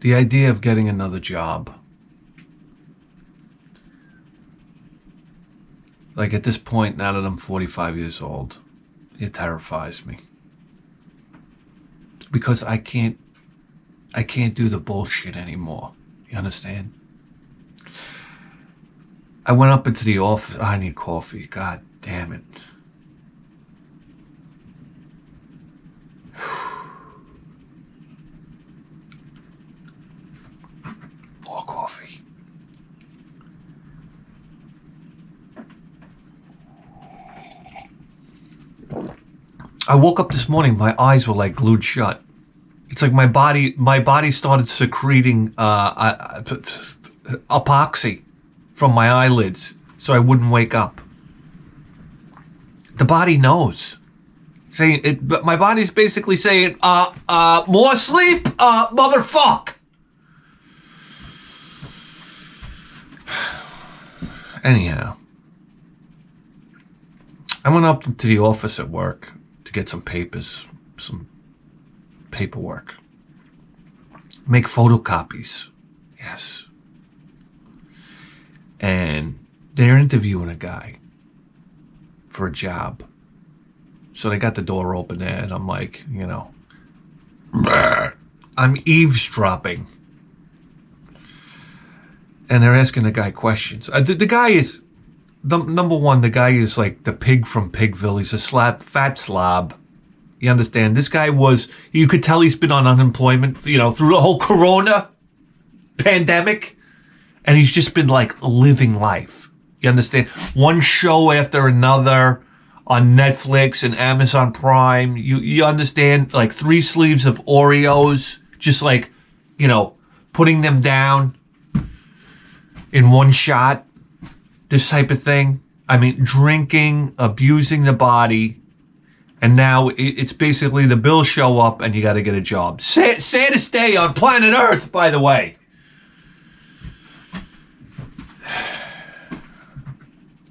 the idea of getting another job. Like at this point, now that I'm 45 years old, it terrifies me. Because I can't do the bullshit anymore. You understand? I went up into the office. I need coffee. God damn it. More coffee. I woke up this morning, my eyes were like glued shut. It's like my body started secreting epoxy from my eyelids so I wouldn't wake up. The body knows. Saying it, but my body's basically saying, more sleep, motherfuck. Anyhow, I went up to the office at work to get some paperwork. Make photocopies. Yes. And they're interviewing a guy for a job. So they got the door open there, and I'm like, I'm eavesdropping. And they're asking the guy questions. The guy is, number one, the guy is like the pig from Pigville. He's a fat slob. You understand? This guy you could tell he's been on unemployment, through the whole corona pandemic. And he's just been like living life. You understand? One show after another on Netflix and Amazon Prime. You understand? Like 3 sleeves of Oreos, just like, putting them down in one shot. This type of thing. I mean, drinking, abusing the body. And now it's basically the bills show up and you got to get a job. Saddest day on planet Earth, by the way.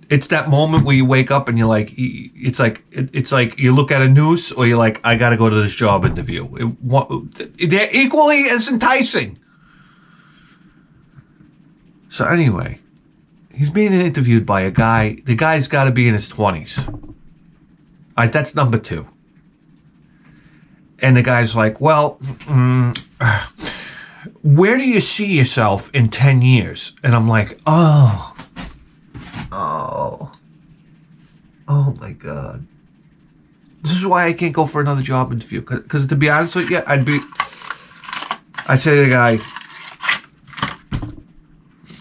It's that moment where you wake up and you're like, it's like you look at a noose or you're like, I got to go to this job interview. They're equally as enticing. So anyway, he's being interviewed by a guy. The guy's got to be in his 20s. All right, that's number 2. And the guy's like, well, where do you see yourself in 10 years? And I'm like, oh my God. This is why I can't go for another job interview. Because to be honest with you, I say to the guy,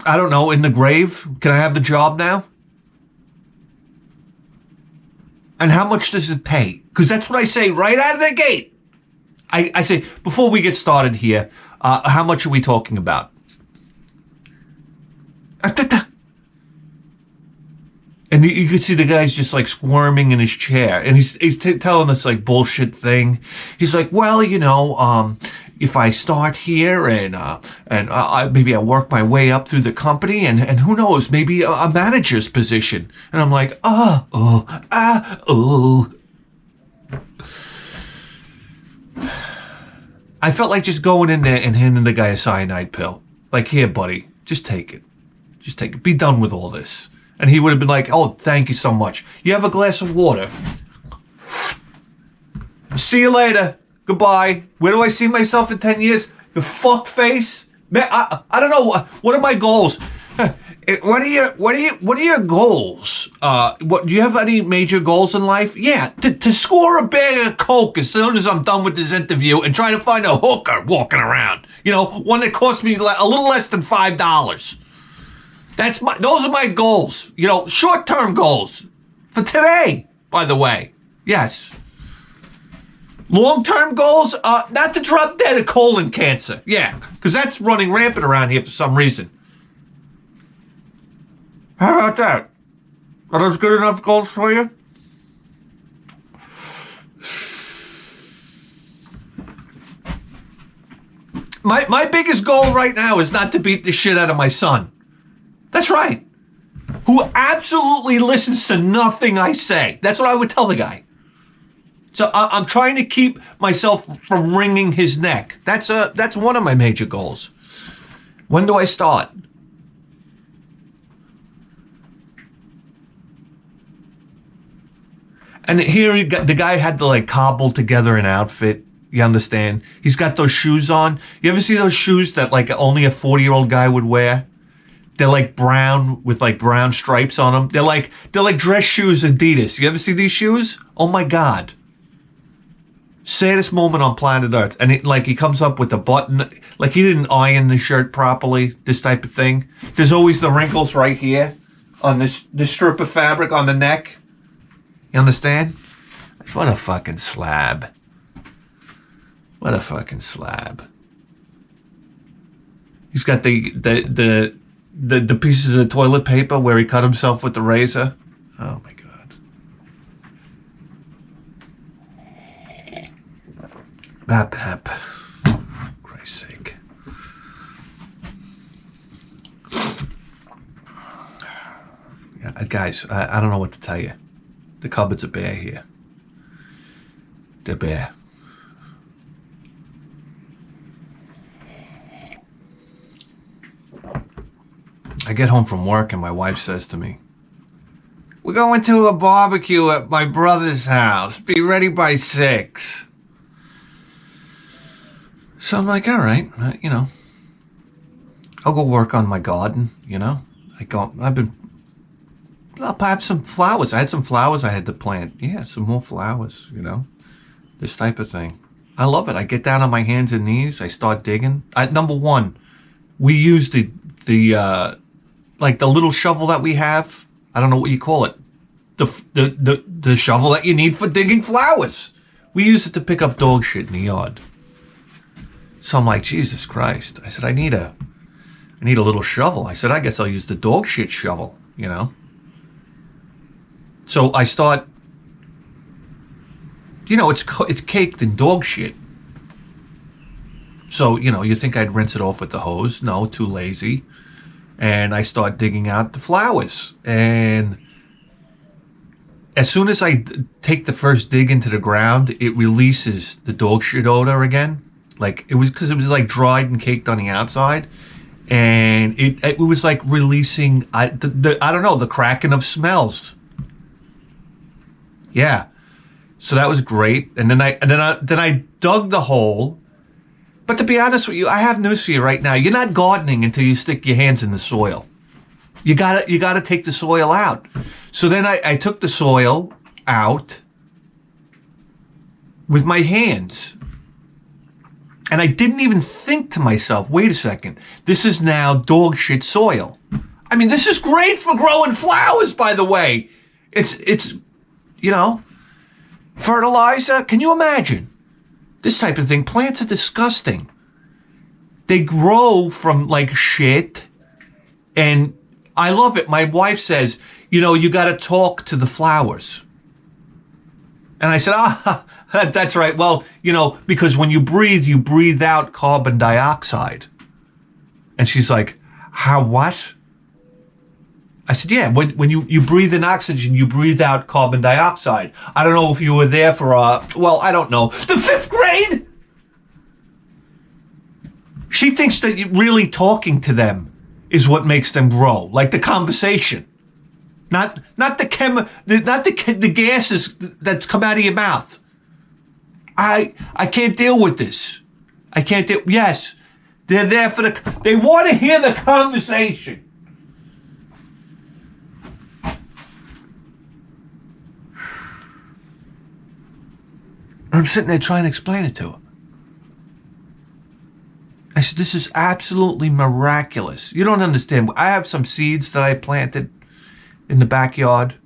I don't know, in the grave, can I have the job now? And how much does it pay? Because that's what I say right out of the gate. I say, before we get started here, how much are we talking about? And you can see the guy's just like squirming in his chair. And he's telling us like bullshit thing. He's like, well, if I start here and maybe I work my way up through the company and who knows, maybe a manager's position. And I'm like, I felt like just going in there and handing the guy a cyanide pill. Like, here, buddy, just take it. Just take it. Be done with all this. And he would have been like, oh, thank you so much. You have a glass of water. See you later. Goodbye. Where do I see myself in 10 years? You fuck face. Man, I don't know. What are my goals? What are your goals? What do you have any major goals in life? Yeah, to score a bag of Coke as soon as I'm done with this interview and try to find a hooker walking around. One that costs me a little less than $5. Those are my goals. Short-term goals for today, by the way. Yes. Long-term goals, not to drop dead of colon cancer. Yeah, because that's running rampant around here for some reason. How about that? Are those good enough goals for you? My biggest goal right now is not to beat the shit out of my son. That's right. Who absolutely listens to nothing I say. That's what I would tell the guy. So I'm trying to keep myself from wringing his neck. That's one of my major goals. When do I start? And here the guy had to like cobble together an outfit. You understand? He's got those shoes on. You ever see those shoes that like only a 40-year-old guy would wear? They're like brown with like brown stripes on them. They're like dress shoes Adidas. You ever see these shoes? Oh my God. Saddest moment on planet Earth. And he comes up with the button, like he didn't iron the shirt properly, this type of thing. There's always the wrinkles right here on this strip of fabric on the neck. You understand? What a fucking slab. What a fucking slab. He's got the pieces of toilet paper where he cut himself with the razor. Oh my God. That pep. For Christ's sake. Yeah, guys, I don't know what to tell you. The cupboards are bare here. They're bare. I get home from work and my wife says to me, "We're going to a barbecue at my brother's house. Be ready by 6. So I'm like, all right, I'll go work on my garden, I'll have some flowers. I had some flowers I had to plant. Yeah, some more flowers, this type of thing. I love it. I get down on my hands and knees. I start digging. Number one, we use the little shovel that we have. I don't know what you call it. The shovel that you need for digging flowers. We use it to pick up dog shit in the yard. So I'm like, Jesus Christ. I said, I need a little shovel. I said, I guess I'll use the dog shit shovel, So I start, it's caked in dog shit. So, you think I'd rinse it off with the hose. No, too lazy. And I start digging out the flowers. And as soon as I take the first dig into the ground, it releases the dog shit odor again. Like it was because it was like dried and caked on the outside. And it was like releasing, I don't know, the cracking of smells. Yeah. So that was great. And then I dug the hole. But to be honest with you, I have news for you right now. You're not gardening until you stick your hands in the soil. You gotta take the soil out. So then I took the soil out with my hands. And I didn't even think to myself, wait a second, this is now dog shit soil. I mean, this is great for growing flowers, by the way. It's fertilizer. Can you imagine? This type of thing, plants are disgusting. They grow from like shit. And I love it. My wife says, you got to talk to the flowers. And I said, that's right. Well, because when you breathe out carbon dioxide. And she's like, how, what? I said, yeah, when you breathe in oxygen, you breathe out carbon dioxide. I don't know if you were there for, I don't know, the 5th grade? She thinks that really talking to them is what makes them grow, like the conversation. Not the gases that come out of your mouth. I can't deal with this. I can't deal. Yes, they're there they want to hear the conversation. I'm sitting there trying to explain it to her. I said, this is absolutely miraculous. You don't understand. I have some seeds that I planted in the backyard.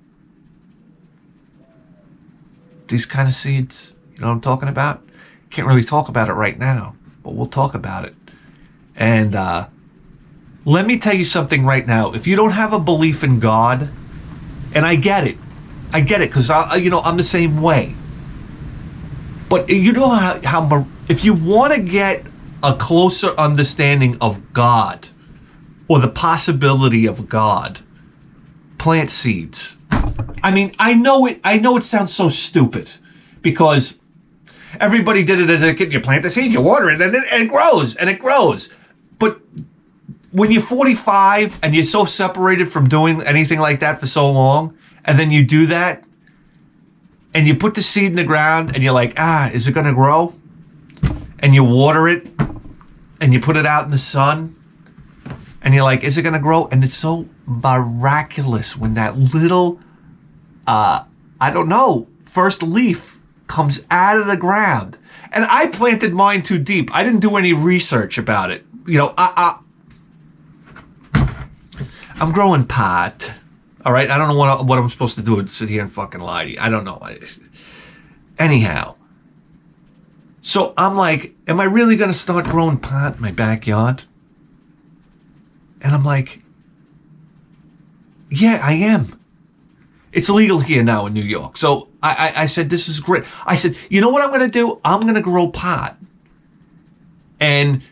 These kind of seeds. You know what I'm talking about? Can't really talk about it right now, but we'll talk about it. And let me tell you something right now. If you don't have a belief in God, and I get it because I'm the same way. But you know how if you want to get a closer understanding of God or the possibility of God, plant seeds. I mean, I know it sounds so stupid, because everybody did it as a kid. You plant the seed, you water it, and it grows, and it grows. But when you're 45 and you're so separated from doing anything like that for so long, and then you do that, and you put the seed in the ground, and you're like, is it going to grow? And you water it, and you put it out in the sun, and you're like, is it going to grow? And it's so miraculous when that little, first leaf comes out of the ground. And I planted mine too deep. I didn't do any research about it. I'm growing pot. All right? I don't know what I'm supposed to do. Sit here and fucking lie to you. I don't know. Anyhow. So I'm like, am I really going to start growing pot in my backyard? And I'm like, yeah, I am. It's legal here now in New York. So I said, this is great. I said, you know what I'm going to do? I'm going to grow pot. And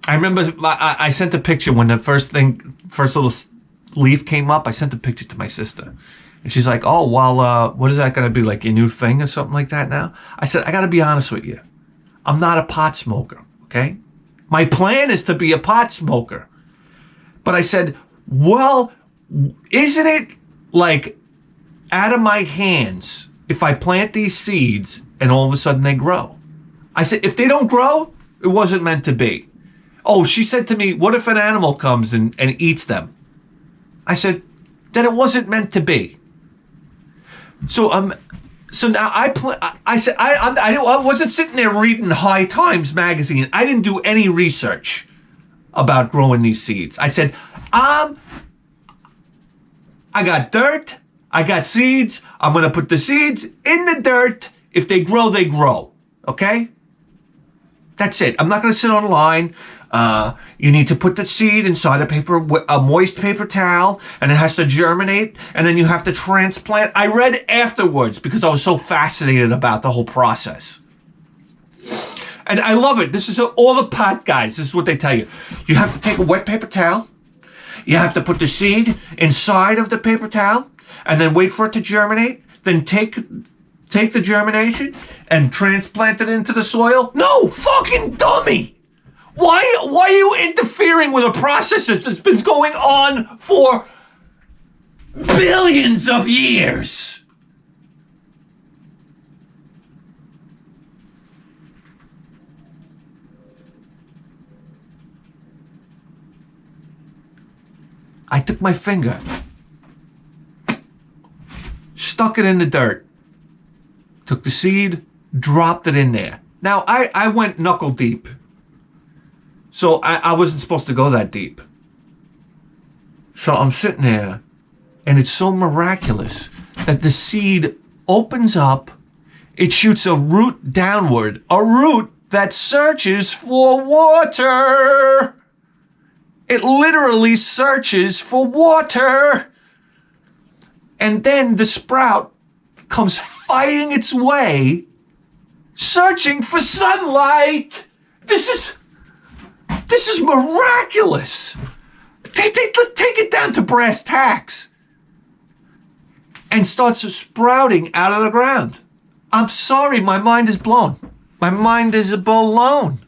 I remember I sent a picture when the first little leaf came up. I sent the picture to my sister. And she's like, oh, well, what is that going to be, like your new thing or something like that now? I said, I got to be honest with you. I'm not a pot smoker, okay? My plan is to be a pot smoker. But I said, well, isn't it like out of my hands if I plant these seeds and all of a sudden they grow? I said, if they don't grow, it wasn't meant to be. Oh, she said to me, what if an animal comes and eats them? I said, then it wasn't meant to be. So now I said I wasn't sitting there reading High Times magazine. I didn't do any research about growing these seeds. I said, I got dirt, I got seeds. I'm gonna put the seeds in the dirt. If they grow, they grow. Okay? That's it. I'm not gonna sit online. You need to put the seed inside a moist paper towel, and it has to germinate, and then you have to transplant. I read afterwards because I was so fascinated about the whole process. And I love it. This is all the pot guys. This is what they tell you. You have to take a wet paper towel. You have to put the seed inside of the paper towel, and then wait for it to germinate. Then take the germination and transplant it into the soil. No, fucking dummy. Why are you interfering with a process that's been going on for billions of years? I took my finger, stuck it in the dirt, took the seed, dropped it in there. Now, I went knuckle deep. So I wasn't supposed to go that deep. So I'm sitting there, and it's so miraculous that the seed opens up, it shoots a root downward, a root that searches for water. It literally searches for water. And then the sprout comes fighting its way, searching for sunlight. This is miraculous. Let's take it down to brass tacks. And starts sprouting out of the ground. I'm sorry, my mind is blown. My mind is blown.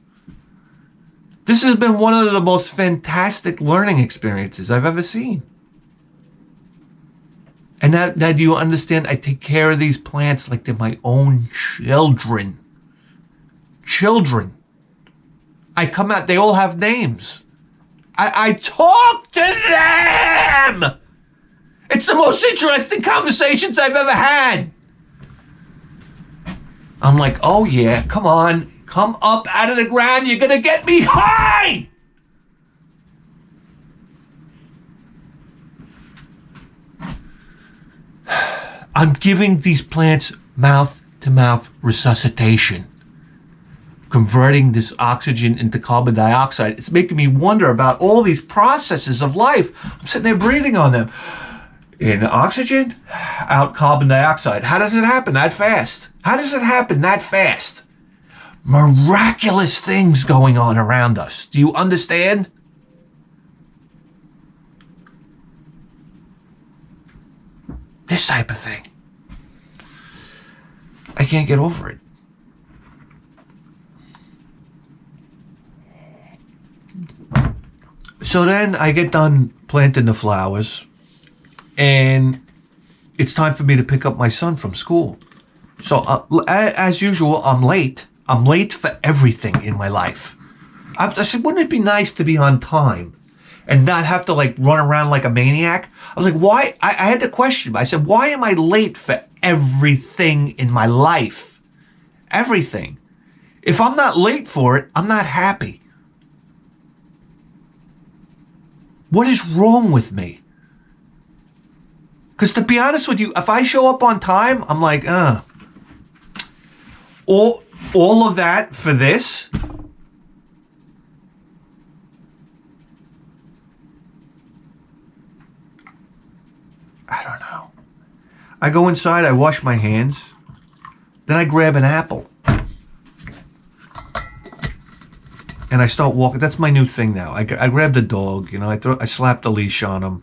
This has been one of the most fantastic learning experiences I've ever seen. And now do you understand? I take care of these plants like they're my own children. Children. I come out, they all have names. I talk to them! It's the most interesting conversations I've ever had. I'm like, oh yeah, come on. Come up out of the ground, you're gonna get me high! I'm giving these plants mouth-to-mouth resuscitation. Converting this oxygen into carbon dioxide. It's making me wonder about all these processes of life. I'm sitting there breathing on them. In oxygen, out carbon dioxide. How does it happen that fast? How does it happen that fast? Miraculous things going on around us. Do you understand? This type of thing. I can't get over it. So then I get done planting the flowers, and it's time for me to pick up my son from school. So as usual, I'm late. I'm late for everything in my life. I said, wouldn't it be nice to be on time and not have to like run around like a maniac? I was like, why? I had to question. I said, why am I late for everything in my life? Everything. If I'm not late for it, I'm not happy. What is wrong with me? Because to be honest with you, if I show up on time, I'm like, all of that for this? I don't know. I go inside, I wash my hands, then I grab an apple. And I start walking. That's my new thing now. I grab the dog, I slap the leash on him,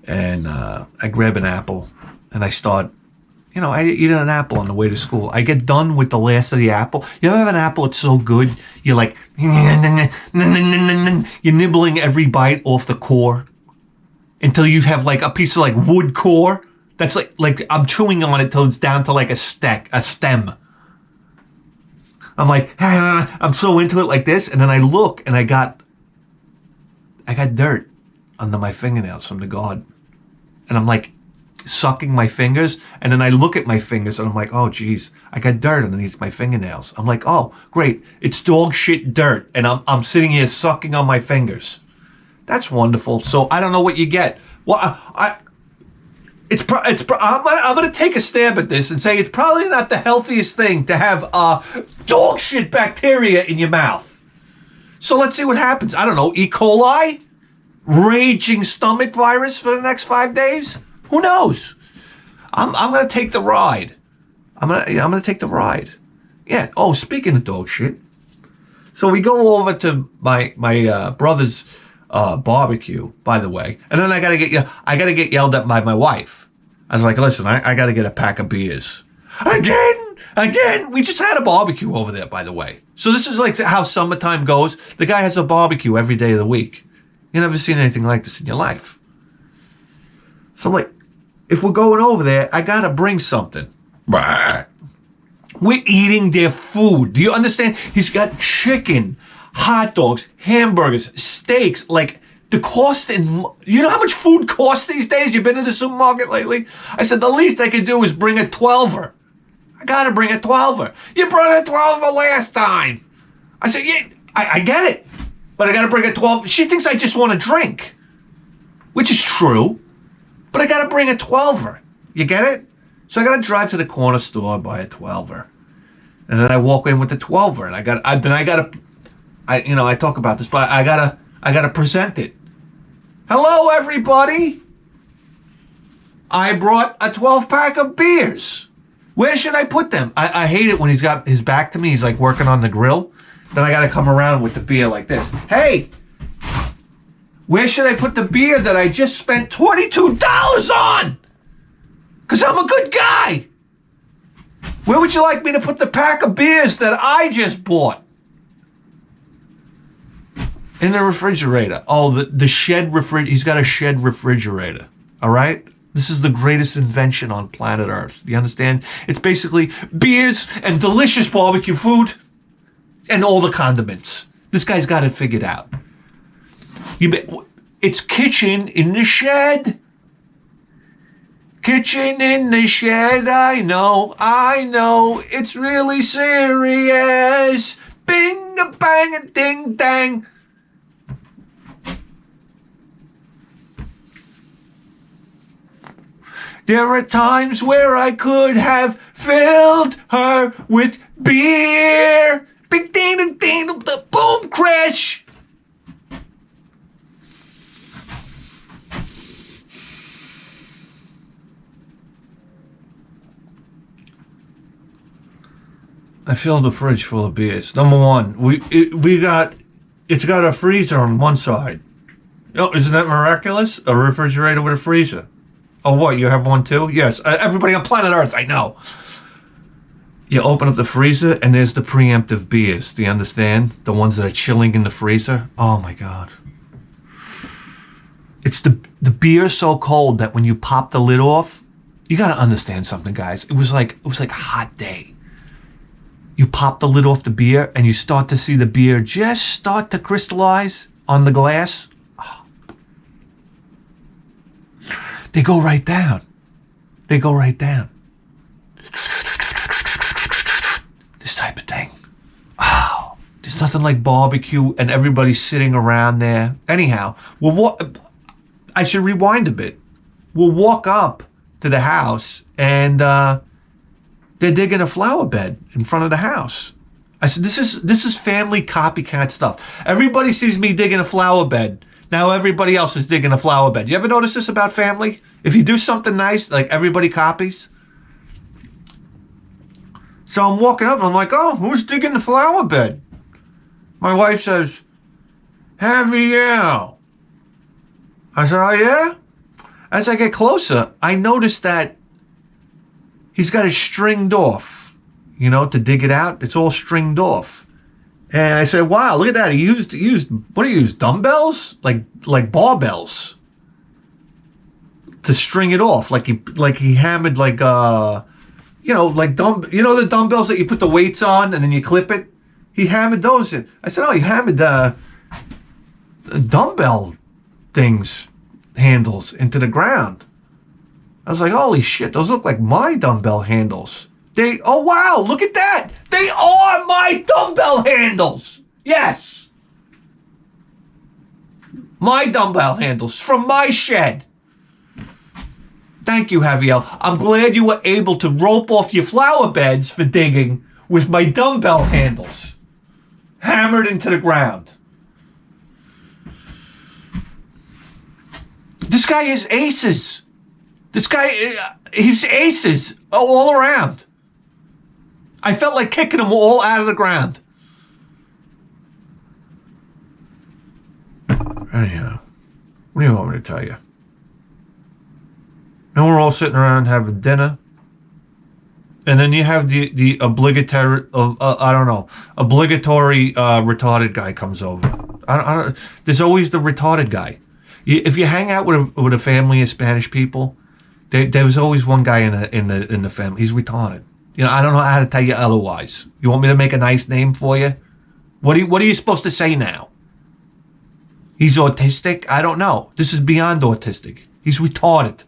and I grab an apple, and I start, I eat an apple on the way to school. I get done with the last of the apple. You ever have an apple? It's so good. You're like, you're nibbling every bite off the core until you have like a piece of like wood core. That's like I'm chewing on it till it's down to like a stem. I'm like, I'm so into it like this, and then I look, and I got dirt under my fingernails from the garden, and I'm like sucking my fingers, and then I look at my fingers, and I'm like, oh geez, I got dirt underneath my fingernails. I'm like, oh great, it's dog shit dirt, and I'm sitting here sucking on my fingers. That's wonderful. So I don't know what you get. Well, I'm gonna take a stab at this and say it's probably not the healthiest thing to have dog shit bacteria in your mouth. So let's see what happens. I don't know, E. coli, raging stomach virus for the next 5 days. Who knows? I'm gonna take the ride. I'm gonna take the ride. Yeah. Oh, speaking of dog shit, so we go over to my brother's barbecue, by the way, and then I gotta get yelled at by my wife. I was like, listen, I gotta get a pack of beers. Again, we just had a barbecue over there, by the way. So this is like how summertime goes. The guy has a barbecue every day of the week. You never seen anything like this in your life. So I'm like, if we're going over there, I gotta bring something. We're eating their food. Do you understand? He's got chicken, hot dogs, hamburgers, steaks, like the cost in, you know how much food costs these days? You've been to the supermarket lately? I said, the least I could do is bring a 12er. I gotta bring a 12er. You brought a 12er last time. I said, yeah, I get it, but I gotta bring a 12. She thinks I just want to drink, which is true, but I gotta bring a 12er. You get it? So I gotta drive to the corner store, buy a 12er. And then I walk in with the 12er, and I talk about this, but I gotta present it. Hello, everybody. I brought a 12-pack of beers. Where should I put them? I hate it when he's got his back to me. He's like working on the grill. Then I gotta come around with the beer like this. Hey, where should I put the beer that I just spent $22 on? Because I'm a good guy. Where would you like me to put the pack of beers that I just bought? In the refrigerator. Oh, the shed refrigerator. He's got a shed refrigerator. All right? This is the greatest invention on planet Earth. You understand? It's basically beers and delicious barbecue food and all the condiments. This guy's got it figured out. It's kitchen in the shed. Kitchen in the shed. I know. It's really serious. Bing, a bang, a ding, dang. There are times where I could have filled her with beer. Big ding, ding, ding, the boom crash. I filled the fridge full of beers. Number one, it's got a freezer on one side. Oh, isn't that miraculous? A refrigerator with a freezer. Oh, what? You have one too? Yes. Everybody on planet Earth, I know. You open up the freezer and there's the preemptive beers. Do you understand? The ones that are chilling in the freezer. Oh my God. It's the beer so cold that when you pop the lid off, you gotta understand something, guys. It was like a hot day. You pop the lid off the beer and you start to see the beer just start to crystallize on the glass. Oh. They go right down. They go right down. This type of thing. Oh, there's nothing like barbecue and everybody sitting around there. Anyhow, I should rewind a bit. We'll walk up to the house and they're digging a flower bed in front of the house. I said, this is family copycat stuff. Everybody sees me digging a flower bed. Now everybody else is digging a flower bed. You ever notice this about family? If you do something nice, like everybody copies. So I'm walking up and I'm like, oh, who's digging the flower bed? My wife says, Javier. I said, oh yeah? As I get closer, I noticed that he's got it stringed off, to dig it out. It's all stringed off. And I said, wow, look at that. He used what do you use? Dumbbells? Like barbells to string it off. Like he hammered the dumbbells that you put the weights on and then you clip it. He hammered those in. I said, oh, he hammered the dumbbell things, handles into the ground. I was like, holy shit, those look like my dumbbell handles. Oh wow, look at that. They are my dumbbell handles. Yes. My dumbbell handles from my shed. Thank you, Javier. I'm glad you were able to rope off your flower beds for digging with my dumbbell handles hammered into the ground. This guy is aces. He's aces all around. I felt like kicking them all out of the ground. Anyhow, what do you want me to tell you? Now we're all sitting around having dinner. And then you have the obligatory, obligatory retarded guy comes over. There's always the retarded guy. If you hang out with a family of Spanish people, there's always one guy in the family. He's retarded. I don't know how to tell you otherwise. You want me to make a nice name for you? What are you supposed to say now? He's autistic? I don't know. This is beyond autistic. He's retarded.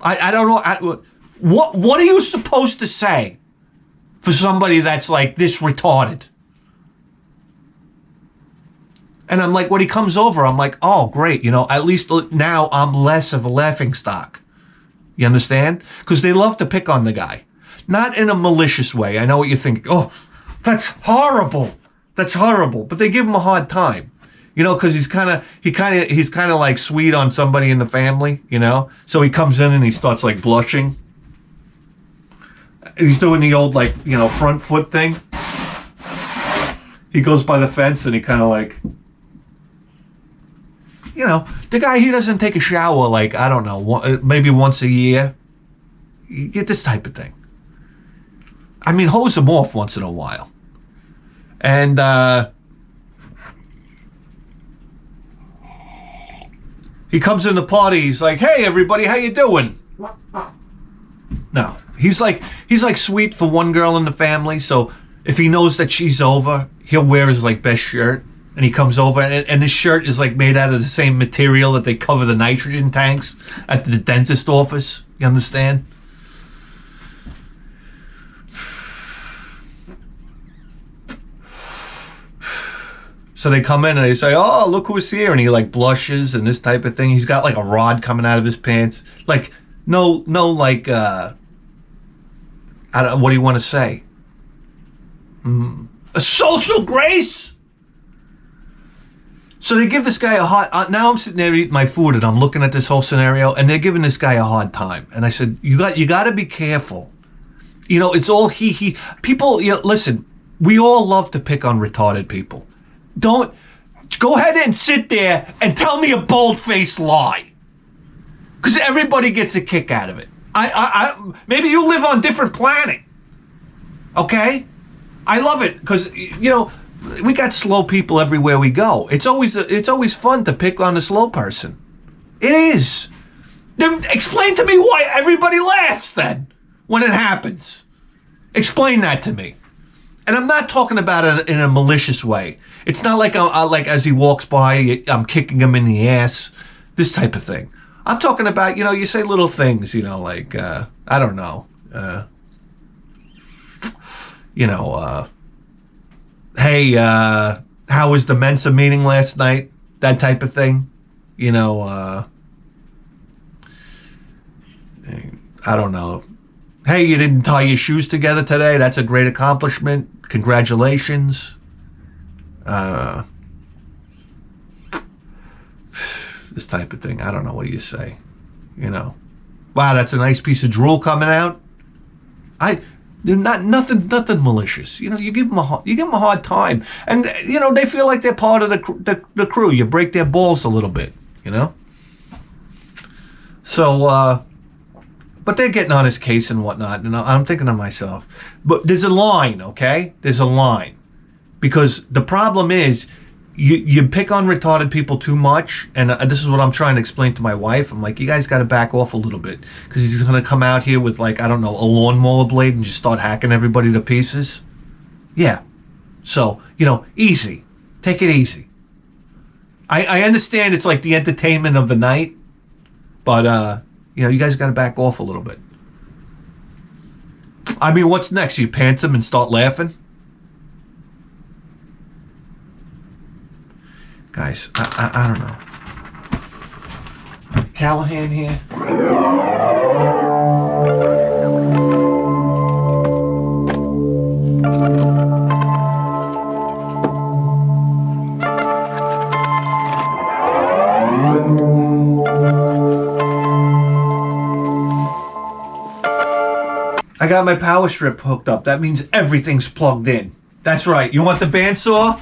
I don't know. What are you supposed to say for somebody that's like this retarded? And I'm like, when he comes over, I'm like, oh, great. At least now I'm less of a laughingstock. You understand? Because they love to pick on the guy. Not in a malicious way. I know what you're thinking. Oh, that's horrible. That's horrible. But they give him a hard time. Because he's kind of like sweet on somebody in the family, So he comes in and he starts like blushing. He's doing the old front foot thing. He goes by the fence and he kind of like... the guy, he doesn't take a shower I don't know, maybe once a year. You get this type of thing. I mean, hose him off once in a while. And he comes in the party, he's like, hey everybody, how you doing? No, he's like sweet for one girl in the family, so if he knows that she's over, he'll wear his best shirt. And he comes over, and his shirt is made out of the same material that they cover the nitrogen tanks at the dentist office. You understand? So they come in and they say, oh, look who's here. And he blushes and this type of thing. He's got a rod coming out of his pants. I don't, what do you want to say? A social grace? So they give this guy a hard... now I'm sitting there eating my food and I'm looking at this whole scenario and they're giving this guy a hard time. And I said, you got to be careful. It's all he. People, listen, we all love to pick on retarded people. Don't... Go ahead and sit there and tell me a bold-faced lie. Because everybody gets a kick out of it. Maybe you live on different planet. Okay? I love it because, we got slow people everywhere we go. It's always fun to pick on a slow person. It is. Then explain to me why everybody laughs then when it happens. Explain that to me. And I'm not talking about it in a malicious way. It's not like like as he walks by, I'm kicking him in the ass. This type of thing. I'm talking about, you say little things, like, I don't know. Hey, how was the Mensa meeting last night? That type of thing. I don't know. Hey, you didn't tie your shoes together today? That's a great accomplishment. Congratulations. This type of thing. I don't know. What do you say? Wow, that's a nice piece of drool coming out. Nothing malicious. You give them a hard time, and they feel like they're part of the crew. You break their balls a little bit. So, but they're getting on his case and whatnot, and I'm thinking to myself, but there's a line, okay? There's a line, because the problem is you pick on retarded people too much, and this is what I'm trying to explain to my wife. I'm like, you guys got to back off a little bit, because he's going to come out here with, like, I don't know, a lawnmower blade and just start hacking everybody to pieces. Yeah. So, easy. Take it easy. I understand it's like the entertainment of the night, but, you guys got to back off a little bit. I mean, what's next? You pants him and start laughing? Guys, I don't know. Callahan here. I got my power strip hooked up. That means everything's plugged in. That's right. You want the bandsaw?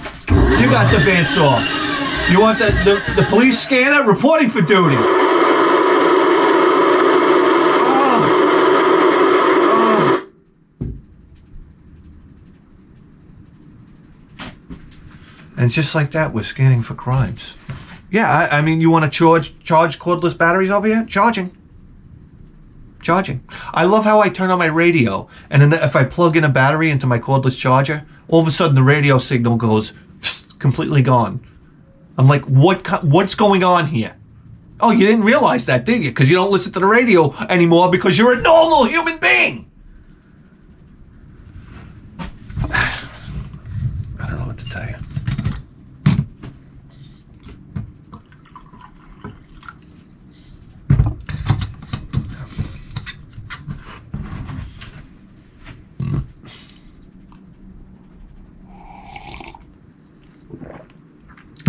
You got the bandsaw. You want the police scanner? Reporting for duty. Oh. And just like that, we're scanning for crimes. Yeah, I mean, you want to charge cordless batteries over here? Charging. I love how I turn on my radio, and then if I plug in a battery into my cordless charger, all of a sudden the radio signal goes completely gone. I'm like, what's going on here? Oh, you didn't realize that, did you? Because you don't listen to the radio anymore because you're a normal human being. I don't know what to tell you.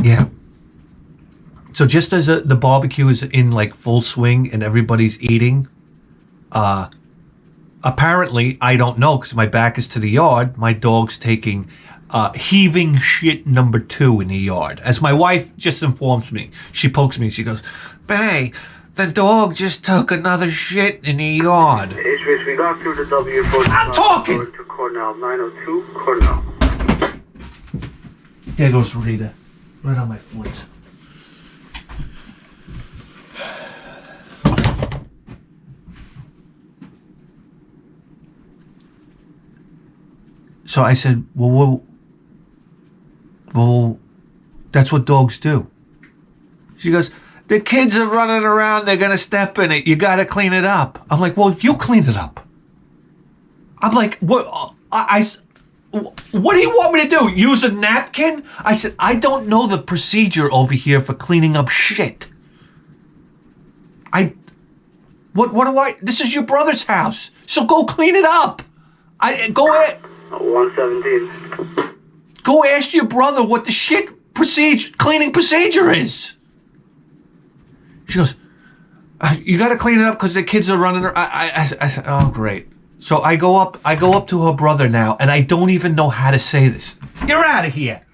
Yeah. So just as the barbecue is in like full swing and everybody's eating, apparently, I don't know because my back is to the yard, my dog's taking heaving shit number 2 in the yard. As my wife just informs me, she pokes me, she goes, "Bae, the dog just took another shit in the yard." We got through the W4. I'm talking! To Cornell, 902 Cornell. There goes Rita. Right on my foot. So I said, well, that's what dogs do. She goes, the kids are running around, they're going to step in it. You got to clean it up. I'm like, well, you clean it up. I'm like, what? What do you want me to do? Use a napkin? I said, I don't know the procedure over here for cleaning up shit. What do I? This is your brother's house, so go clean it up. 117. Go ask your brother what the cleaning procedure is. She goes, you got to clean it up because the kids are running. I said, oh great. So I go up to her brother now, and I don't even know how to say this. You're out of here.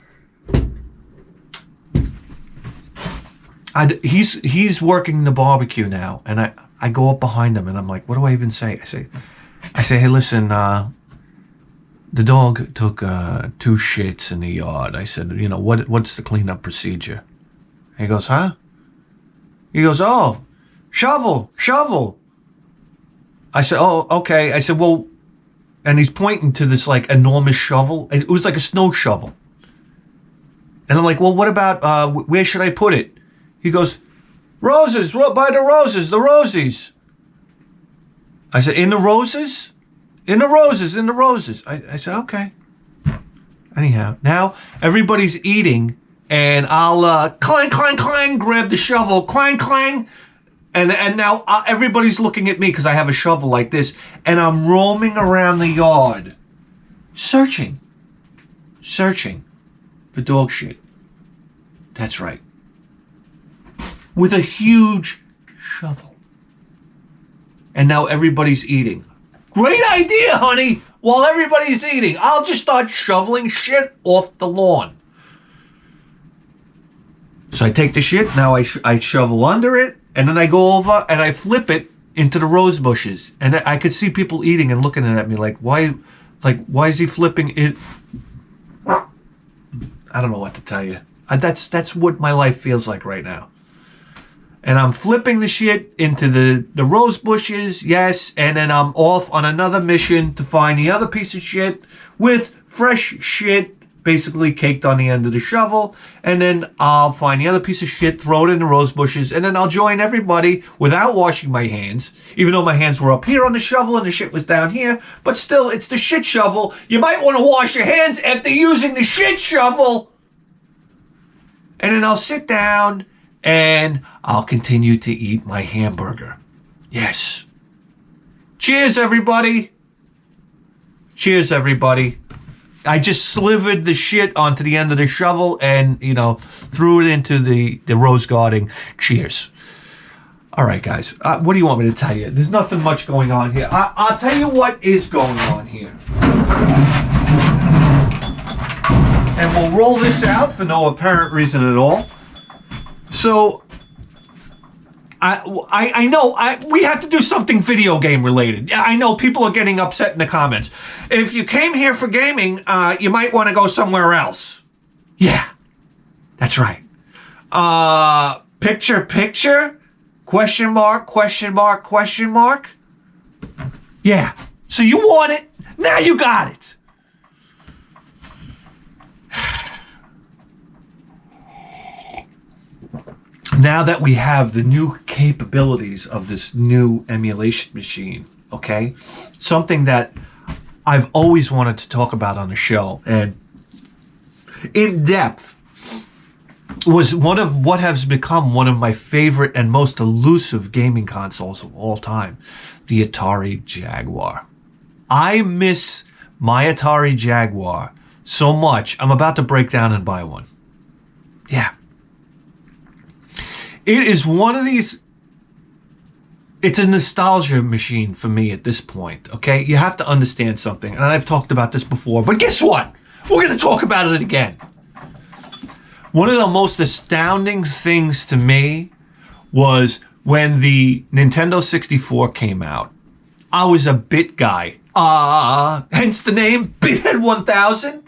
He's working the barbecue now, and I go up behind him and I'm like, what do I even say? I say, hey, listen, the dog took 2 shits in the yard. I said, what's the cleanup procedure? And he goes, huh? He goes, oh, shovel. I said, oh, okay. I said, well, and he's pointing to this like enormous shovel. It was like a snow shovel. And I'm like, well, what about, where should I put it? He goes, roses, by the roses, the rosies. I said, in the roses? In the roses. I said, okay. Anyhow, now everybody's eating, and I'll clang, clang, clang, grab the shovel, clang, clang. And now everybody's looking at me because I have a shovel like this, and I'm roaming around the yard, searching for dog shit. That's right. With a huge shovel. And now everybody's eating. Great idea, honey. While everybody's eating, I'll just start shoveling shit off the lawn. So I take the shit, now I shovel under it, and then I go over and I flip it into the rose bushes. And I could see people eating and looking at me like, why is he flipping it? I don't know what to tell you. That's what my life feels like right now. And I'm flipping the shit into the rose bushes, yes, and then I'm off on another mission to find the other piece of shit with fresh shit basically caked on the end of the shovel, and then I'll find the other piece of shit, throw it in the rose bushes, and then I'll join everybody without washing my hands, even though my hands were up here on the shovel and the shit was down here, but still, it's the shit shovel. You might want to wash your hands after using the shit shovel. And then I'll sit down and I'll continue to eat my hamburger. Yes. Cheers, everybody. Cheers, everybody. I just slivered the shit onto the end of the shovel and, threw it into the rose garden. Cheers. All right, guys. What do you want me to tell you? There's nothing much going on here. I'll tell you what is going on here. And we'll roll this out for no apparent reason at all. So, I know we have to do something video game related. Yeah, I know people are getting upset in the comments. If you came here for gaming, you might want to go somewhere else. Yeah, that's right. Picture? Question mark? Yeah, so you want it, now you got it. Now that we have the new capabilities of this new emulation machine, okay, something that I've always wanted to talk about on the show and in depth was one of what has become one of my favorite and most elusive gaming consoles of all time, the Atari Jaguar. I miss my Atari Jaguar so much, I'm about to break down and buy one. Yeah. It is one of these, it's a nostalgia machine for me at this point, okay? You have to understand something, and I've talked about this before, but guess what? We're going to talk about it again. One of the most astounding things to me was when the Nintendo 64 came out. I was a bit guy, hence the name Bithead 1000.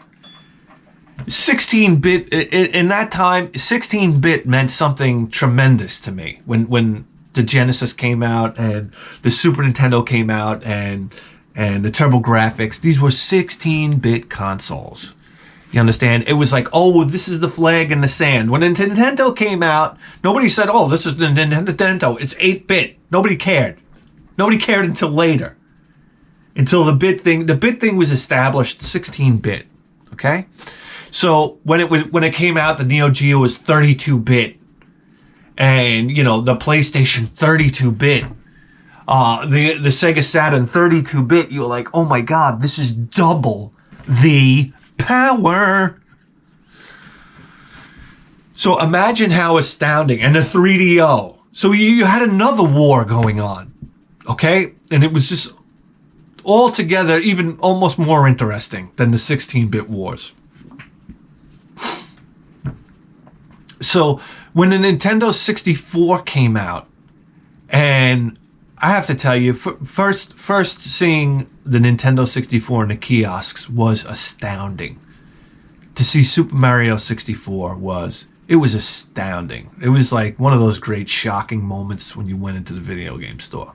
16-bit, in that time, 16-bit meant something tremendous to me. When the Genesis came out and the Super Nintendo came out and the TurboGrafx, these were 16-bit consoles. You understand? It was like, oh, this is the flag in the sand. When the Nintendo came out, nobody said, oh, this is the Nintendo. It's 8-bit. Nobody cared. Nobody cared until later. Until the bit thing was established 16-bit. Okay? So when it came out, the Neo Geo was 32-bit, and the PlayStation 32-bit, the Sega Saturn 32-bit. You were like, oh my God, this is double the power. So imagine how astounding, and the 3DO. So you had another war going on, okay, and it was just altogether even almost more interesting than the 16-bit wars. So when the Nintendo 64 came out, and I have to tell you, first seeing the Nintendo 64 in the kiosks was astounding. To see Super Mario 64 was astounding. It was like one of those great shocking moments when you went into the video game store.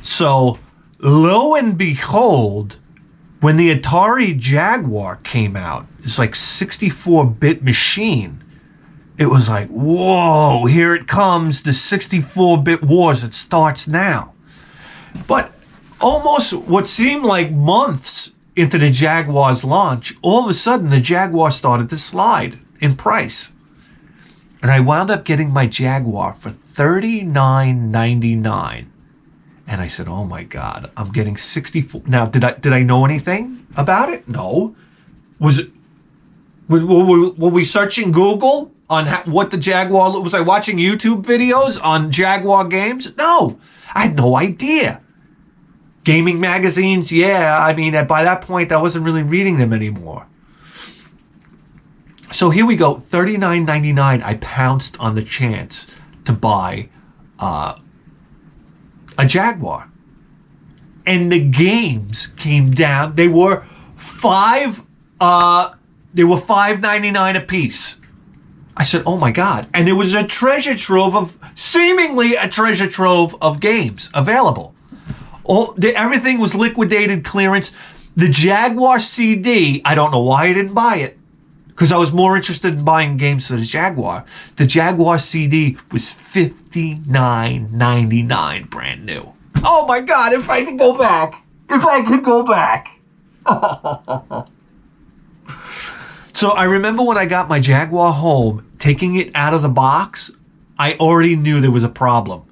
So, lo and behold, when the Atari Jaguar came out, it's like 64-bit machine. It was like, whoa, here it comes, the 64-bit wars. It starts now. But almost what seemed like months into the Jaguar's launch, all of a sudden the Jaguar started to slide in price. And I wound up getting my Jaguar for $39.99. And I said, oh my God, I'm getting 64. Now, did I know anything about it? No. Were we searching Google on what the Jaguar, was I watching YouTube videos on Jaguar games? No, I had no idea. Gaming magazines, yeah, I mean, by that point, I wasn't really reading them anymore. So here we go, $39.99. I pounced on the chance to buy a Jaguar. And the games came down. They were $5.99 a piece. I said, oh my God. And there was seemingly a treasure trove of games available. Everything was liquidated clearance. The Jaguar CD, I don't know why I didn't buy it, because I was more interested in buying games for the Jaguar. The Jaguar CD was $59.99 brand new. Oh my God, if I could go back. So I remember when I got my Jaguar home, taking it out of the box, I already knew there was a problem.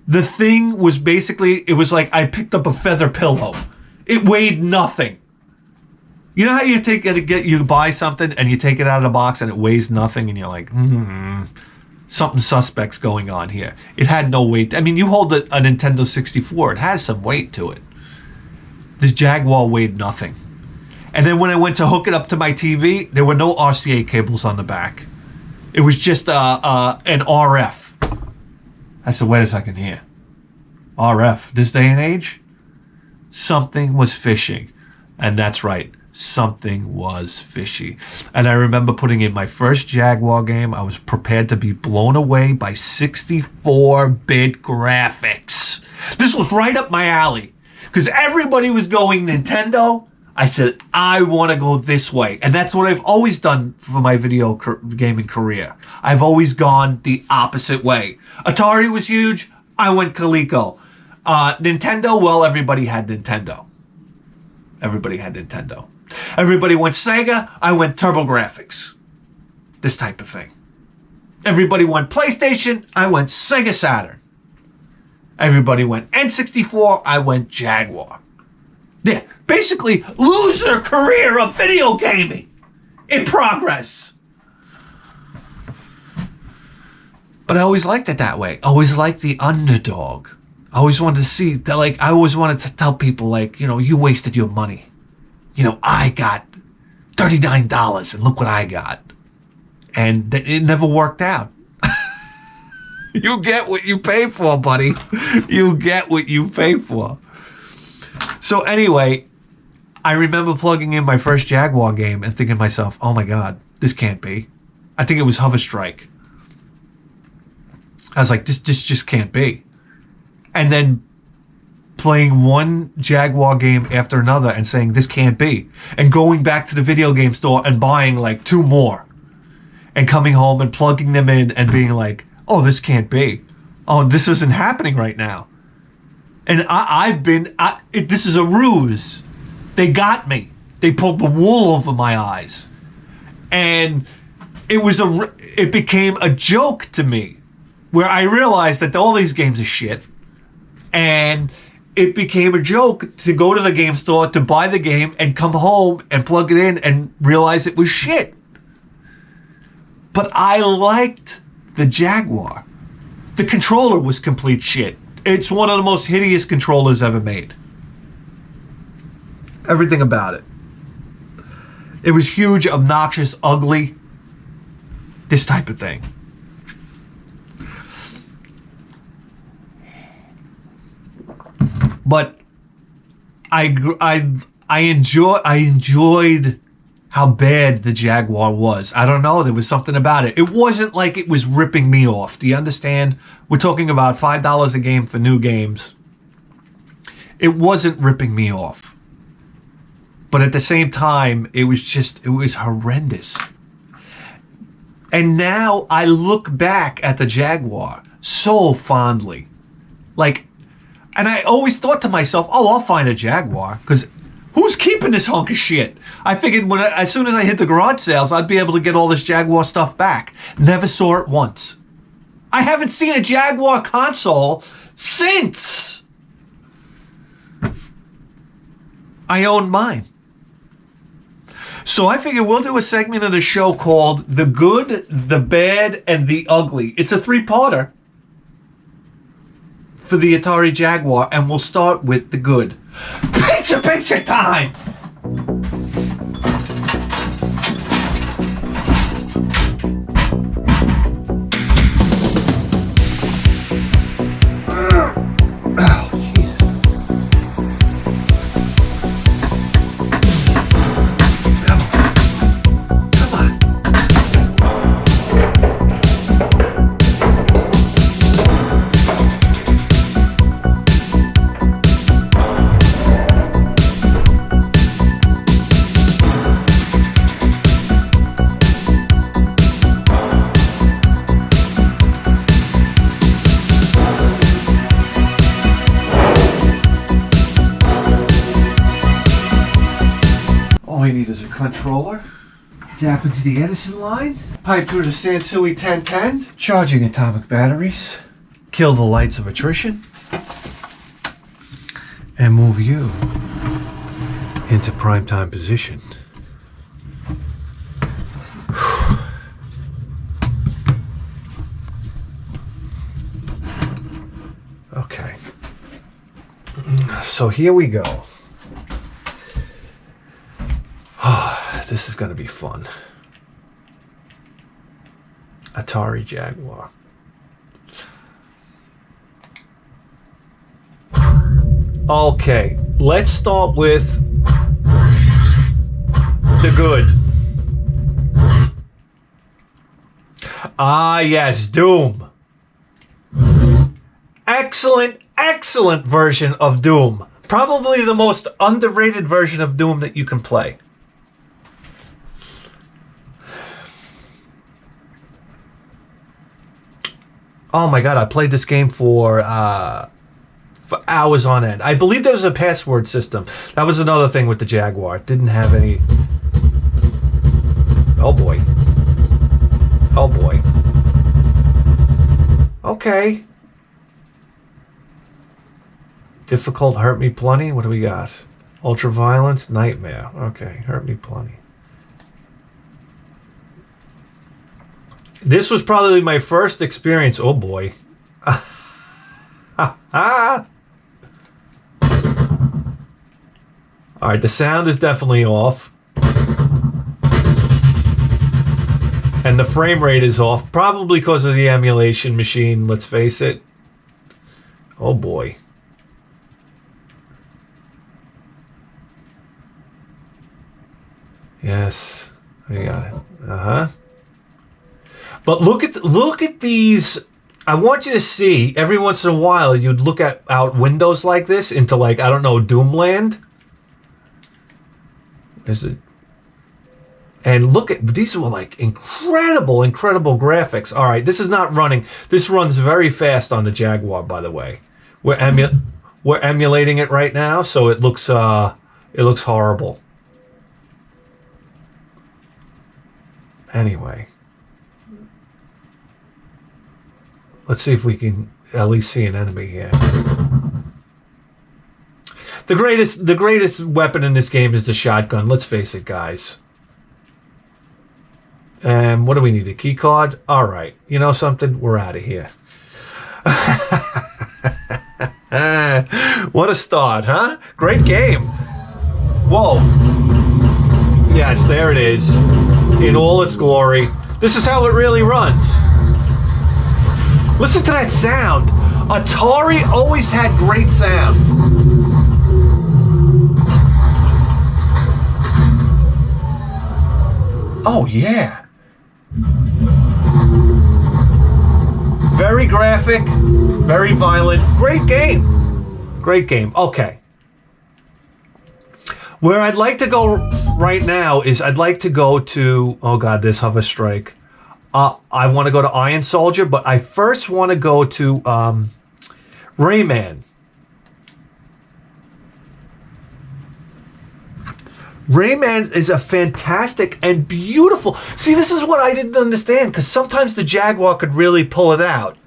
The thing was basically, it was like I picked up a feather pillow. It weighed nothing. You know how you buy something and you take it out of the box and it weighs nothing and you're like, something suspect's going on here. It had no weight. I mean, you hold a Nintendo 64, it has some weight to it. This Jaguar weighed nothing. And then when I went to hook it up to my TV, there were no RCA cables on the back. It was just an RF. I said, wait a second here. RF, this day and age? Something was fishy. And that's right. Something was fishy. And I remember putting in my first Jaguar game. I was prepared to be blown away by 64-bit graphics. This was right up my alley. Because everybody was going Nintendo. I said, I want to go this way. And that's what I've always done for my video gaming career. I've always gone the opposite way. Atari was huge. I went Coleco. Nintendo, well, everybody had Nintendo. Everybody went Sega. I went TurboGrafx. This type of thing. Everybody went PlayStation. I went Sega Saturn. Everybody went N64. I went Jaguar. Yeah, basically, loser career of video gaming in progress. But I always liked it that way. I always liked the underdog. I always wanted to see that, like, I always wanted to tell people, like, you know, you wasted your money. You know, I got $39 and look what I got. And it never worked out. You get what you pay for, buddy. You get what you pay for. So anyway, I remember plugging in my first Jaguar game and thinking to myself, oh my God, this can't be. I think it was Hover Strike. I was like, this just can't be. And then playing one Jaguar game after another and saying, this can't be. And going back to the video game store and buying like 2 more. And coming home and plugging them in and being like, oh, this can't be. Oh, this isn't happening right now. And this is a ruse. They got me. They pulled the wool over my eyes. And it became a joke to me, where I realized that all these games are shit. And it became a joke to go to the game store to buy the game and come home and plug it in and realize it was shit. But I liked the Jaguar. The controller was complete shit. It's one of the most hideous controllers ever made. Everything about it. It was huge, obnoxious, ugly. This type of thing. But I enjoyed how bad the Jaguar was. I don't know. There was something about it. It wasn't like it was ripping me off. Do you understand? We're talking about $5 a game for new games. It wasn't ripping me off. But at the same time, it was horrendous. And now I look back at the Jaguar so fondly. And I always thought to myself, oh, I'll find a Jaguar. Because who's keeping this hunk of shit? I figured as soon as I hit the garage sales, I'd be able to get all this Jaguar stuff back. Never saw it once. I haven't seen a Jaguar console since I owned mine. So I figured we'll do a segment of the show called The Good, the Bad, and the Ugly. It's a 3-parter for the Atari Jaguar, and we'll start with the good. Picture time! Oh, Jesus. Come on. All we need is a controller. Tap into the Edison line. Pipe through the Sansui 1010. Charging atomic batteries. Kill the lights of attrition. And move you into primetime position. Okay. So here we go. This is going to be fun. Atari Jaguar. Okay, let's start with the good. Ah, yes, Doom. Excellent version of Doom. Probably the most underrated version of Doom that you can play. Oh my God, I played this game for hours on end. I believe there was a password system. That was another thing with the Jaguar. It didn't have any... Oh boy. Oh boy. Okay. Difficult, hurt me plenty. What do we got? Ultraviolence, nightmare. Okay, hurt me plenty. This was probably my first experience. Oh boy. Alright, the sound is definitely off. And the frame rate is off. Probably because of the emulation machine, let's face it. Oh boy. Yes. I got it. Uh-huh. But look at these. I want you to see every once in a while you'd look out windows like this into, like, I don't know, Doomland. Is it? And look at these were like incredible graphics. All right, this is not running. This runs very fast on the Jaguar, by the way. We're emulating it right now, so it looks horrible. Anyway. Let's see if we can at least see an enemy here. The greatest weapon in this game is the shotgun. Let's face it, guys. And what do we need? A key card? All right. You know something? We're out of here. What a start, huh? Great game. Whoa. Yes, there it is. In all its glory. This is how it really runs. Listen to that sound. Atari always had great sound. Oh, yeah. Very graphic, very violent. Great game. Great game. Okay. Where I'd like to go right now is I'd like to go to... Oh, God, this hover strike. I want to go to Iron Soldier, but I first want to go to Rayman. Rayman is a fantastic and beautiful... See, this is what I didn't understand, because sometimes the Jaguar could really pull it out.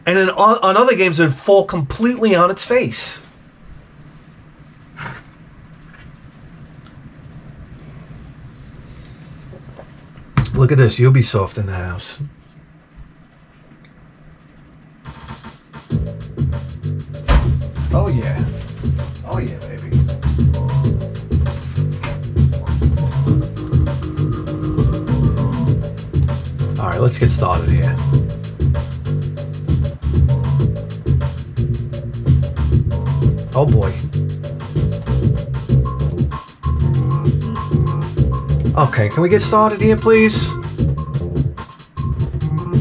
And then on other games, it would fall completely on its face. Look at this, Ubisoft in the house. Oh yeah. Oh yeah, baby. Alright, let's get started here. Oh boy. Okay, can we get started here, please?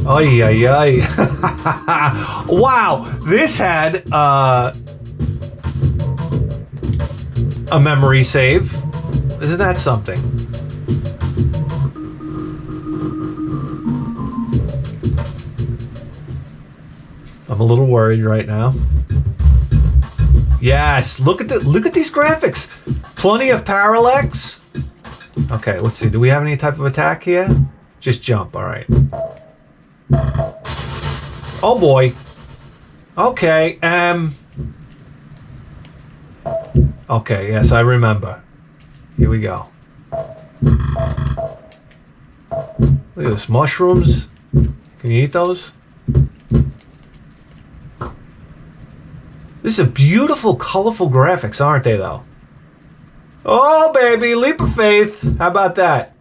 Ay, ay, ay. Wow, this had a memory save. Isn't that something? I'm a little worried right now. Yes, look at these graphics. Plenty of parallax. Okay, let's see. Do we have any type of attack here? Just jump, all right. Oh boy. Okay, okay, yes, I remember. Here we go. Look at this, mushrooms. Can you eat those? This is a beautiful, colorful graphics, aren't they, though? Oh, baby, leap of faith. How about that?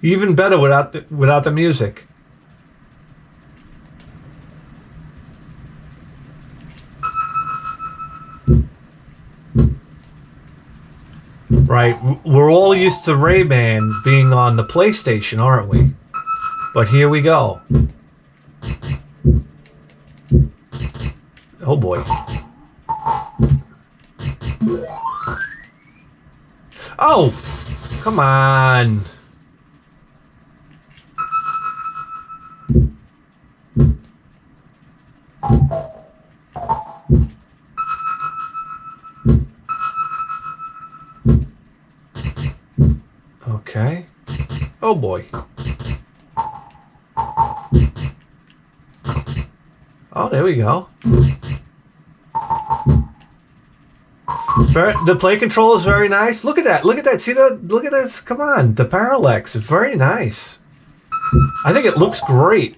Even better without the music. Right, we're all used to Rayman being on the PlayStation, aren't we? But here we go. Oh boy. Oh! Come on! Okay. Oh boy. Oh, there we go. The play control is very nice. Look at that. Look at that. See that? Look at this. Come on. The parallax is very nice. I think it looks great.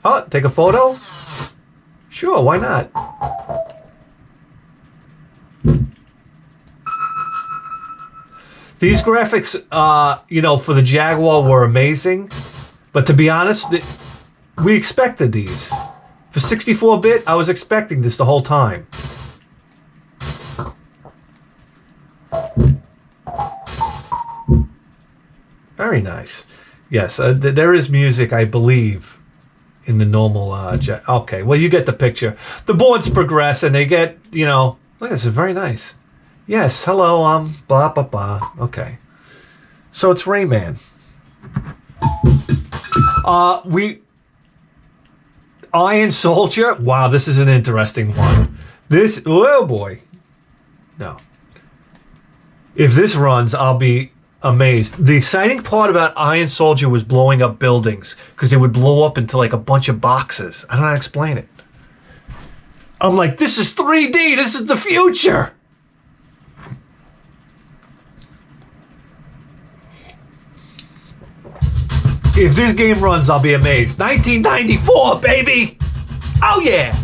Oh, take a photo? Sure, why not? These graphics, you know, for the Jaguar were amazing. But to be honest, we expected these. For 64-bit, I was expecting this the whole time. Very nice. Yes, there is music, I believe, in the normal... okay, well, you get the picture. The boards progress, and they get, you know... Look, this is very nice. Yes, hello, blah, blah, blah. Okay. So it's Rayman. Iron Soldier. Wow, this is an interesting one. This, oh boy. No. If this runs, I'll be amazed. The exciting part about Iron Soldier was blowing up buildings, because it would blow up into like a bunch of boxes. I don't know how to explain it. I'm like, this is 3D. This is the future. If this game runs, I'll be amazed. 1994, baby! Oh, yeah!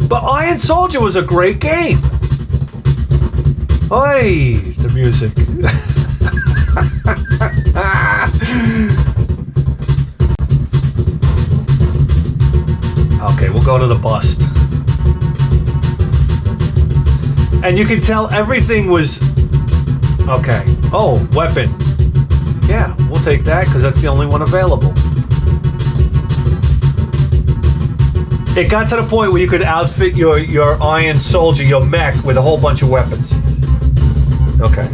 But Iron Soldier was a great game. Oi, the music. Okay, we'll go to the bust. And you can tell everything was... Okay. Oh, weapon. Yeah, we'll take that because that's the only one available. It got to the point where you could outfit your Iron Soldier, your mech, with a whole bunch of weapons. Okay.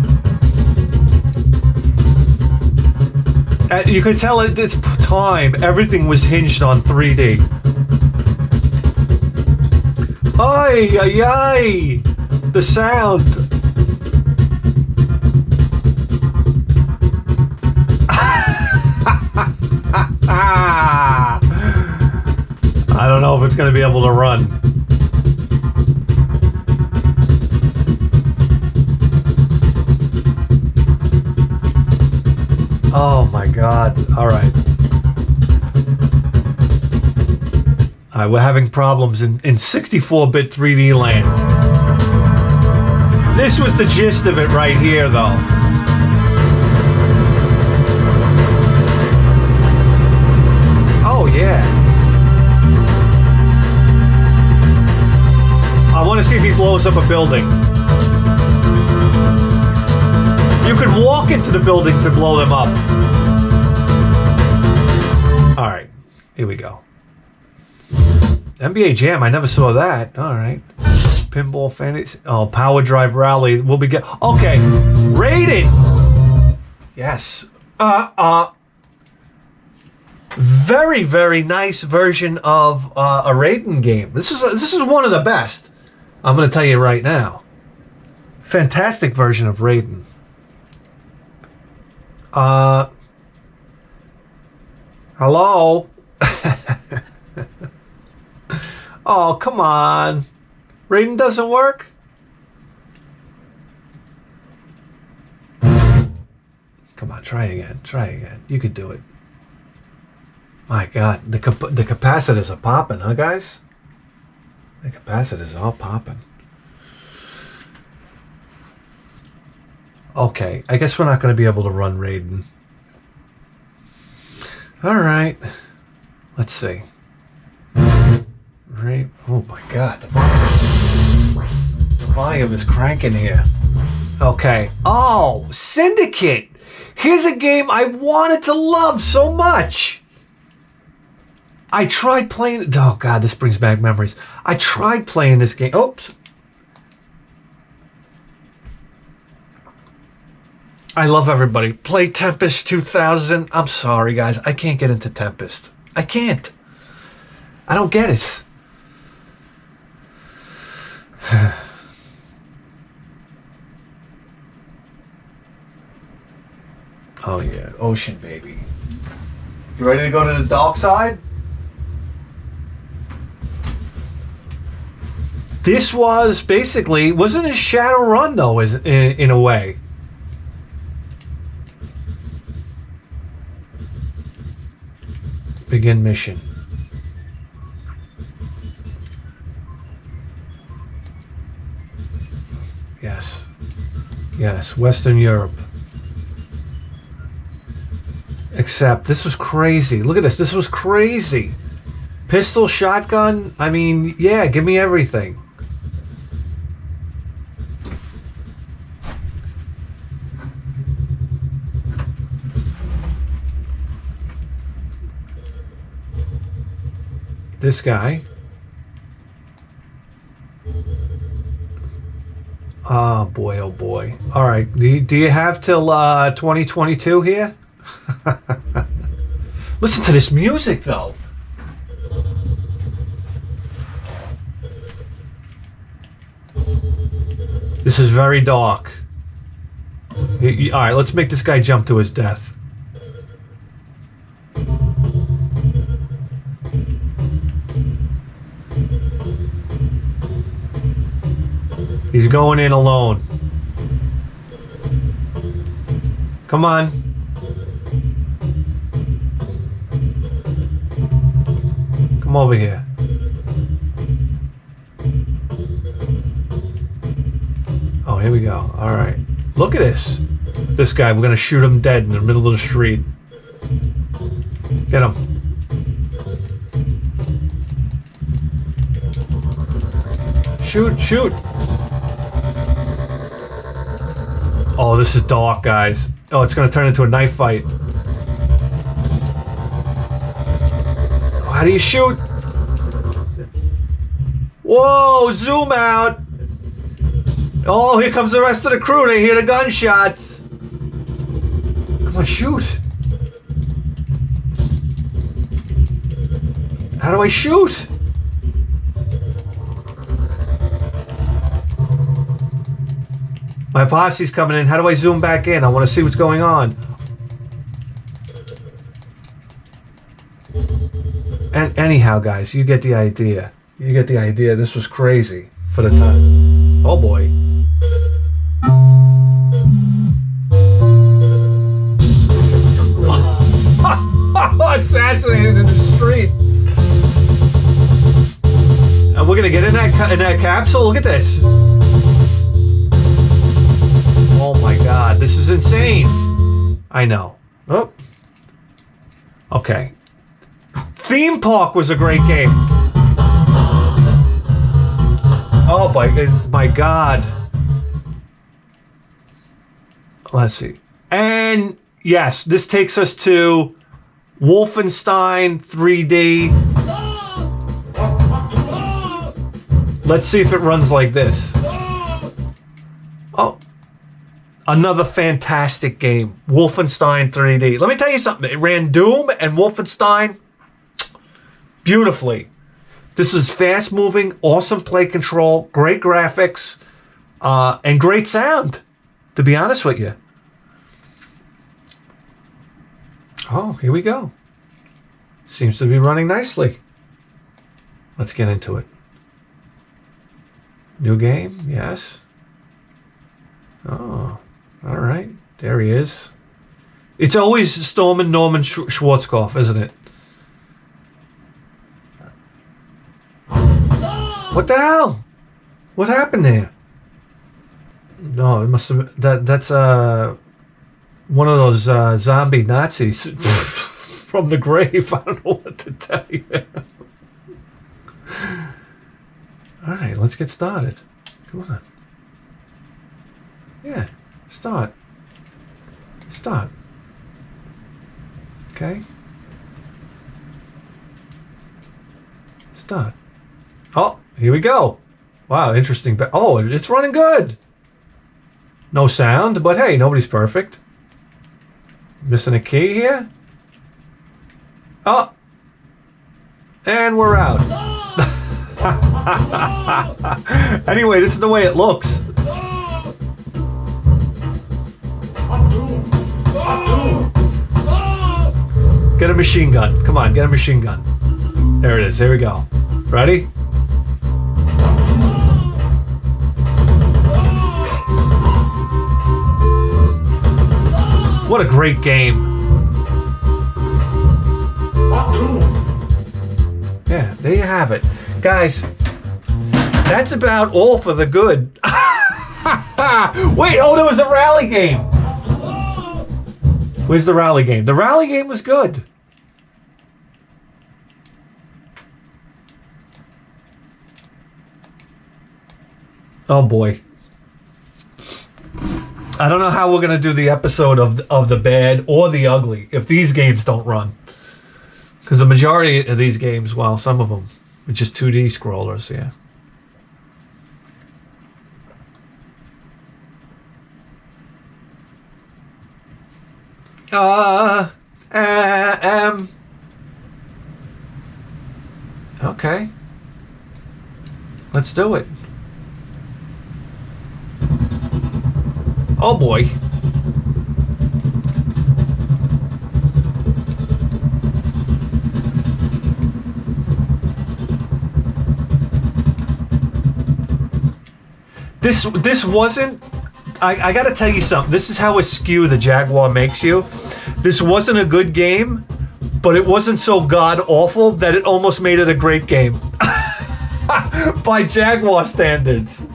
You could tell at this time, everything was hinged on 3D. Ay, ay, ay! The sound! I don't know if it's going to be able to run. Oh my God. All right. All right, we're having problems in 64-bit 3D land. This was the gist of it right here, though. Oh, yeah. I want to see if he blows up a building. You could walk into the buildings and blow them up. All right, here we go. NBA Jam, I never saw that. All right. Pinball Fantasy. Oh, Power Drive Rally. We'll be get. Okay, rating. Yes. Very, very nice version of a Raiden game. This is one of the best. I'm going to tell you right now. Fantastic version of Raiden. Hello? Oh, come on. Raiden doesn't work? Come on, try again. Try again. You can do it. My God, the capacitors are popping, huh, guys? The capacitors are all popping. Okay, I guess we're not going to be able to run Raiden. All right. Let's see. Right. Oh my God, the volume is cranking here. Okay. Oh, Syndicate. Here's a game I wanted to love so much. I tried playing... Oh, God, this brings back memories. I tried playing this game. Oops. I love everybody. Play Tempest 2000. I'm sorry, guys. I can't get into Tempest. I can't. I don't get it. Oh, yeah. Ocean, baby. You ready to go to the dark side? This was basically, wasn't a Shadowrun though, in a way. Begin mission. Yes. Yes, Western Europe. Except, this was crazy. Look at this. This was crazy. Pistol, shotgun. I mean, yeah, give me everything. This guy. Oh boy, oh boy. All right, do you have till 2022 here? Listen to this music though. This is very dark. All right, let's make this guy jump to his death. He's going in alone. Come on. Come over here. Oh, here we go. All right. Look at this. This guy, we're gonna shoot him dead in the middle of the street. Get him. Shoot. Oh, this is dark, guys. Oh, it's gonna turn into a knife fight. Oh, how do you shoot? Whoa, zoom out. Oh, here comes the rest of the crew. They hear the gunshots. Come on, shoot. How do I shoot? My posse's coming in. How do I zoom back in? I want to see what's going on. And anyhow, guys, you get the idea. You get the idea. This was crazy for the time. Oh boy. Assassinated in the street. And we're gonna get in that capsule. Look at this. Oh my God, this is insane. I know. Oh. Okay. Theme Park was a great game. Oh my God. Let's see. And yes, this takes us to Wolfenstein 3D. Let's see if it runs like this. Oh. Another fantastic game, Wolfenstein 3D. Let me tell you something. It ran Doom and Wolfenstein beautifully. This is fast-moving, awesome play control, great graphics, and great sound, to be honest with you. Oh, here we go. Seems to be running nicely. Let's get into it. New game, yes. Oh. All right, there he is. It's always Stormin' Norman Schwarzkopf, isn't it? What the hell? What happened there? No, it must have. That's one of those zombie Nazis from the grave. I don't know what to tell you. All right, let's get started. Come on. Yeah. Start. Okay. Start. Oh, here we go. Wow, interesting. Oh, it's running good. No sound, but hey, nobody's perfect. Missing a key here. Oh. And we're out. Anyway, this is the way it looks. Get a machine gun. Come on, get a machine gun. There it is. Here we go. Ready? What a great game. Yeah, there you have it. Guys, that's about all for the good. Wait, oh, there was a rally game. Where's the rally game? The rally game was good. Oh boy. I don't know how we're going to do the episode of the bad or the ugly if these games don't run. Because the majority of these games, well, some of them, are just 2D scrollers, yeah. Okay. Let's do it. Oh boy. This wasn't. I gotta tell you something. This is how askew the Jaguar makes you. This wasn't a good game, but it wasn't so god awful that it almost made it a great game. By Jaguar standards.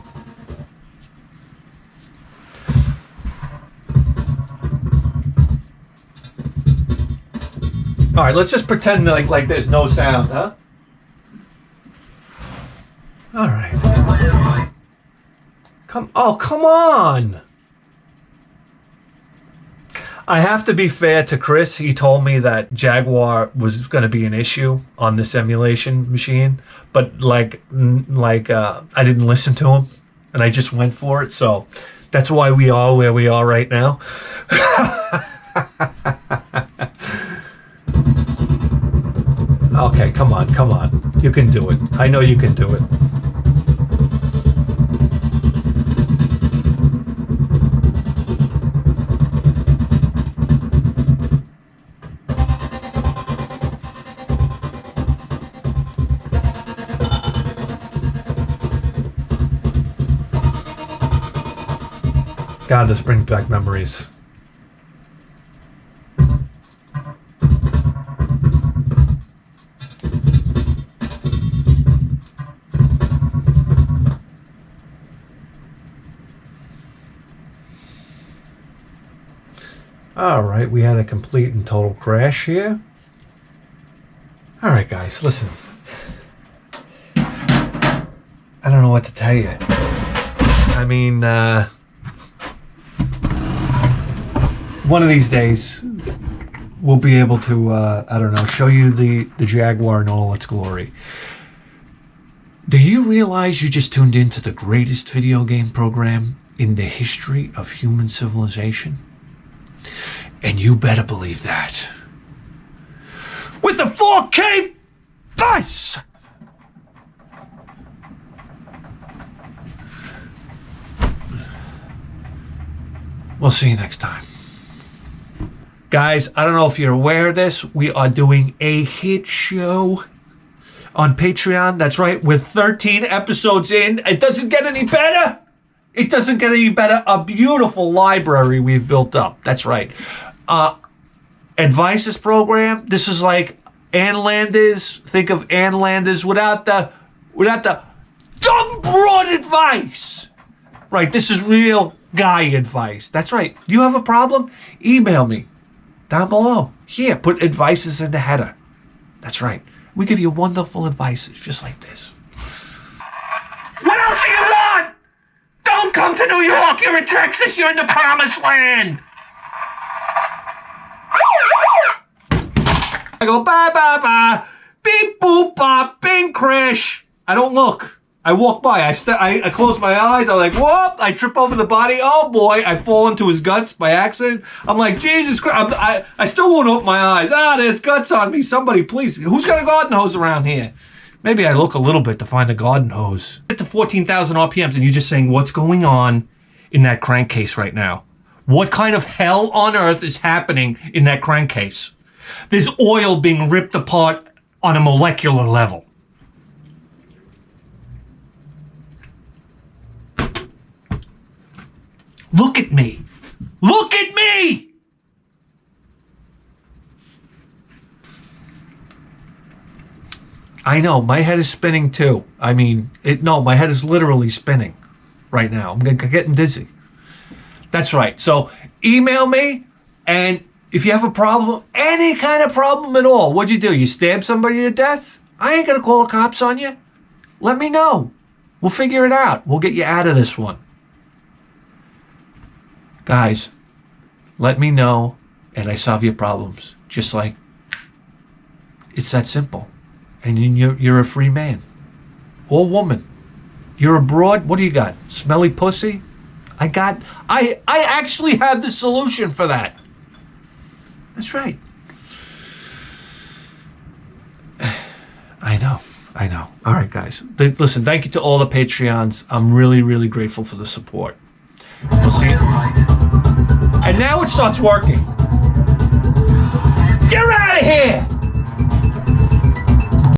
All right, let's just pretend like there's no sound, huh? All right. Come on. I have to be fair to Chris. He told me that Jaguar was going to be an issue on this emulation machine, but I didn't listen to him, and I just went for it. So that's why we are where we are right now. Okay, come on. You can do it. I know you can do it. God, this brings back memories. All right, we had a complete and total crash here. All right, guys, listen. I don't know what to tell you. I mean, one of these days, we'll be able to, I don't know, show you the Jaguar in all its glory. Do you realize you just tuned into the greatest video game program in the history of human civilization? And you better believe that. With the 4K dice! We'll see you next time. Guys, I don't know if you're aware of this. We are doing a hit show on Patreon. That's right, we're 13 episodes in. It doesn't get any better. It doesn't get any better. A beautiful library we've built up. That's right. Advices program. This is like Ann Landers. Think of Ann Landers without the dumb broad advice. Right, this is real guy advice. That's right. You have a problem? Email me down below. Here, put advices in the header. That's right. We give you wonderful advices just like this. What else do you want? Don't come to New York. You're in Texas. You're in the promised land. I go bye, beep, boop, bop, bing, crash. I don't look. I walk by. I close my eyes. I'm like, whoop. I trip over the body. Oh, boy. I fall into his guts by accident. I'm like, Jesus Christ. I still won't open my eyes. There's guts on me. Somebody, please. Who's got a garden hose around here? Maybe I look a little bit to find a garden hose. Get to 14,000 RPMs, and you're just saying, what's going on in that crankcase right now? What kind of hell on earth is happening in that crankcase? There's oil being ripped apart on a molecular level. Look at me. Look at me! I know, my head is spinning too. I mean, my head is literally spinning right now. I'm getting dizzy. That's right. So email me, and if you have a problem, any kind of problem at all, what'd you do? You stab somebody to death? I ain't gonna call the cops on you. Let me know. We'll figure it out. We'll get you out of this one. Guys, let me know, and I solve your problems. Just like, it's that simple. And you're a free man. Or woman. You're abroad, what do you got? Smelly pussy? I actually have the solution for that. That's right. I know. All right, guys. Listen, thank you to all the Patreons. I'm really, really grateful for the support. We'll see you. And now it starts working. Get out of here!